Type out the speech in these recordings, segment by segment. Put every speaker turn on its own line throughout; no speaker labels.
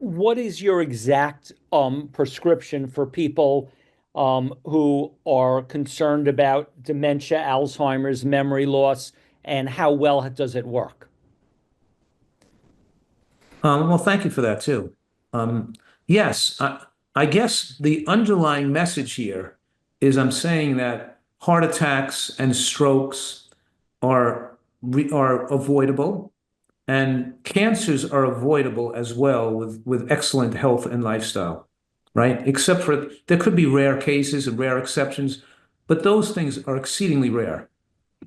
what is your exact prescription for people who are concerned about dementia, Alzheimer's, memory loss, and how well does it work?
Well, thank you for that too. Um, yes, I guess the underlying message here is I'm saying that heart attacks and strokes are avoidable, and cancers are avoidable as well with excellent health and lifestyle, right? Except for there could be rare cases and rare exceptions, but those things are exceedingly rare.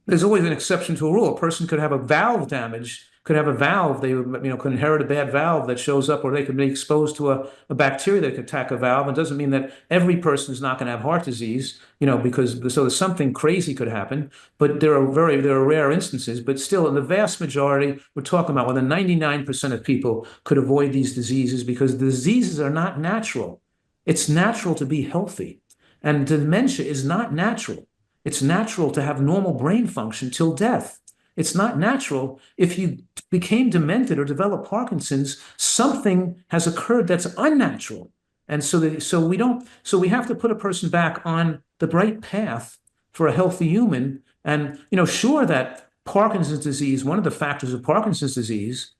There's always an exception to a rule. A person could have a valve damage, could have a valve, could inherit a bad valve that shows up, or they could be exposed to a bacteria that could attack a valve. It doesn't mean that every person is not going to have heart disease, because so there's something crazy could happen. But there are rare instances, but still in the vast majority, we're talking about more than 99% of people could avoid these diseases because the diseases are not natural. It's natural to be healthy. And dementia is not natural. It's natural to have normal brain function till death. It's not natural. If you became demented or developed Parkinson's, something has occurred that's unnatural. And so we have to put a person back on the right path for a healthy human. And, sure that Parkinson's disease, one of the factors of Parkinson's disease,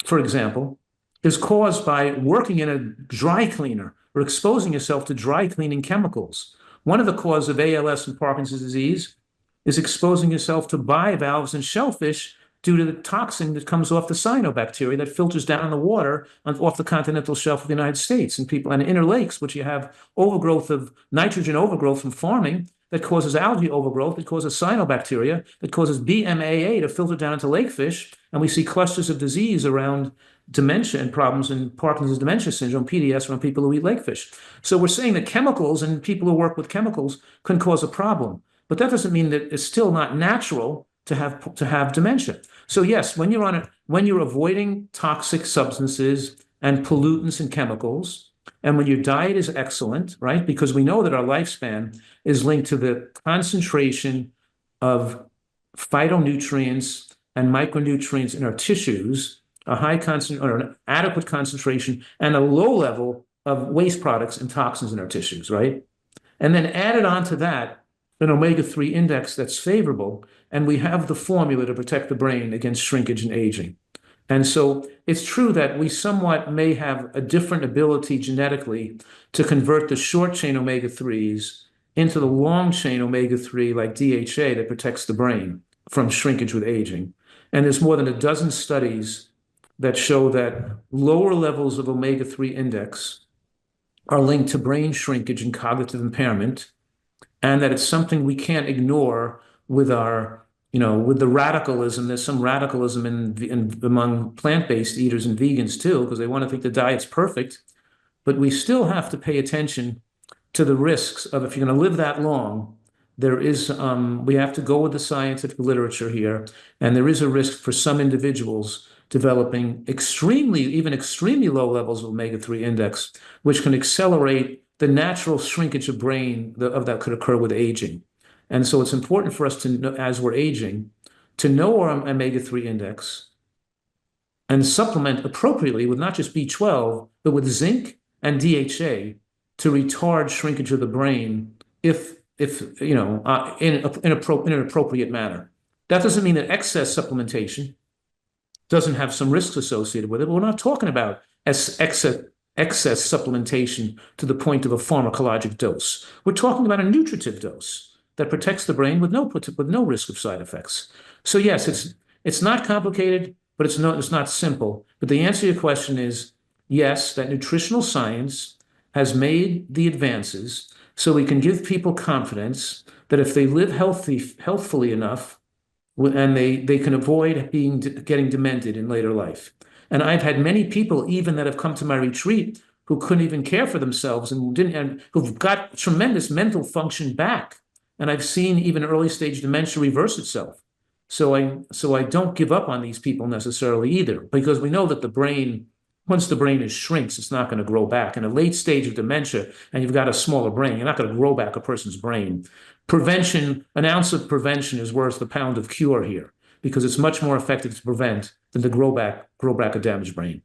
for example, is caused by working in a dry cleaner or exposing yourself to dry cleaning chemicals. One of the causes of ALS and Parkinson's disease is exposing yourself to bivalves and shellfish due to the toxin that comes off the cyanobacteria that filters down in the water off the continental shelf of the United States. And people and inner lakes, which you have overgrowth of nitrogen overgrowth from farming that causes algae overgrowth, that causes cyanobacteria, that causes BMAA to filter down into lake fish. And we see clusters of disease around dementia and problems in Parkinson's dementia syndrome, PDS, around people who eat lake fish. So we're saying that chemicals and people who work with chemicals can cause a problem. But that doesn't mean that it's still not natural to have dementia. So yes, when you're avoiding toxic substances and pollutants and chemicals, and when your diet is excellent, right? Because we know that our lifespan is linked to the concentration of phytonutrients and micronutrients in our tissues, a high concentration or an adequate concentration, and a low level of waste products and toxins in our tissues, right? And then added on to that, an omega-3 index that's favorable, and we have the formula to protect the brain against shrinkage and aging. And so it's true that we somewhat may have a different ability genetically to convert the short chain omega-3s into the long chain omega-3 like DHA that protects the brain from shrinkage with aging. And there's more than a dozen studies that show that lower levels of omega-3 index are linked to brain shrinkage and cognitive impairment, and that it's something we can't ignore with with the radicalism. There's some radicalism among plant-based eaters and vegans too, because they want to think the diet's perfect. But we still have to pay attention to the risks of if you're going to live that long, we have to go with the scientific literature here, and there is a risk for some individuals developing even extremely low levels of omega-3 index, which can accelerate the natural shrinkage of brain that could occur with aging. And so it's important for us to know, as we're aging, to know our omega-3 index and supplement appropriately with not just B12, but with zinc and DHA to retard shrinkage of the brain in an appropriate manner. That doesn't mean that excess supplementation doesn't have some risks associated with it, but we're not talking about excess supplementation to the point of a pharmacologic dose. We're talking about a nutritive dose that protects the brain with no risk of side effects. So yes, it's not complicated, but it's not simple. But the answer to your question is yes, that nutritional science has made the advances so we can give people confidence that if they live healthfully enough, and they can avoid getting demented in later life. And I've had many people even that have come to my retreat who couldn't even care for themselves and who've got tremendous mental function back. And I've seen even early stage dementia reverse itself. So I don't give up on these people necessarily either, because we know that once the brain shrinks, it's not going to grow back. In a late stage of dementia, and you've got a smaller brain, you're not going to grow back a person's brain. An ounce of prevention is worth a pound of cure here, because it's much more effective to prevent than to grow back a damaged brain.